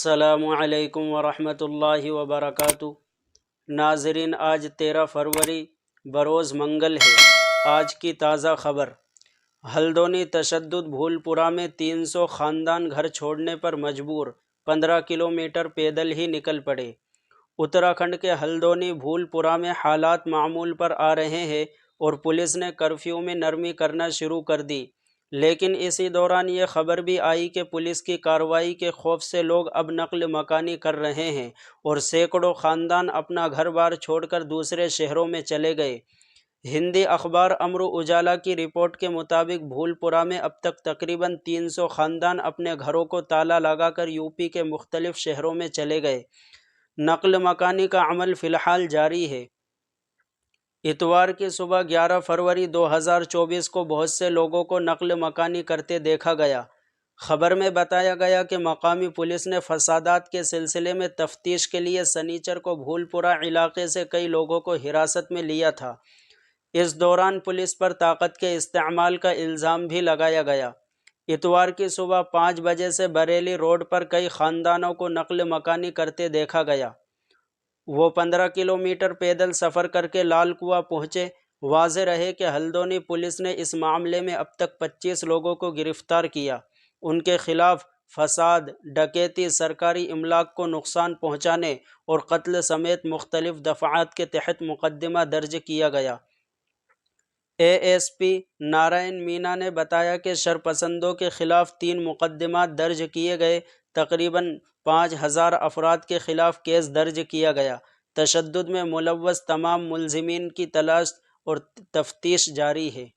السلام علیکم ورحمۃ اللہ وبرکاتہ۔ ناظرین، آج 13 فروری بروز منگل ہے۔ آج کی تازہ خبر: ہلدونی تشدد بھولپورہ میں 300 خاندان گھر چھوڑنے پر مجبور، 15 کلومیٹر پیدل ہی نکل پڑے۔ اتراکھنڈ کے ہلدونی بھولپورہ میں حالات معمول پر آ رہے ہیں اور پولیس نے کرفیو میں نرمی کرنا شروع کر دی، لیکن اسی دوران یہ خبر بھی آئی کہ پولیس کی کارروائی کے خوف سے لوگ اب نقل مکانی کر رہے ہیں اور سینکڑوں خاندان اپنا گھر بار چھوڑ کر دوسرے شہروں میں چلے گئے۔ ہندی اخبار امر اجالا کی رپورٹ کے مطابق بھولپورہ میں اب تک تقریباً 300 خاندان اپنے گھروں کو تالا لگا کر یوپی کے مختلف شہروں میں چلے گئے۔ نقل مکانی کا عمل فی الحال جاری ہے۔ اتوار کی صبح 11 فروری 2024 کو بہت سے لوگوں کو نقل مکانی کرتے دیکھا گیا۔ خبر میں بتایا گیا کہ مقامی پولیس نے فسادات کے سلسلے میں تفتیش کے لیے سنیچر کو بھولپورہ علاقے سے کئی لوگوں کو حراست میں لیا تھا۔ اس دوران پولیس پر طاقت کے استعمال کا الزام بھی لگایا گیا۔ اتوار کی صبح 5 بجے سے بریلی روڈ پر کئی خاندانوں کو نقل مکانی کرتے دیکھا گیا۔ وہ 15 کلومیٹر پیدل سفر کر کے لال کنواں پہنچے۔ واضح رہے کہ ہلدونی پولیس نے اس معاملے میں اب تک 25 لوگوں کو گرفتار کیا۔ ان کے خلاف فساد، ڈکیتی، سرکاری املاک کو نقصان پہنچانے اور قتل سمیت مختلف دفعات کے تحت مقدمہ درج کیا گیا۔ اے ایس پی نارائن مینا نے بتایا کہ شرپسندوں کے خلاف 3 مقدمات درج کیے گئے۔ تقریباً 5000 افراد کے خلاف کیس درج کیا گیا۔ تشدد میں ملوث تمام ملزمین کی تلاش اور تفتیش جاری ہے۔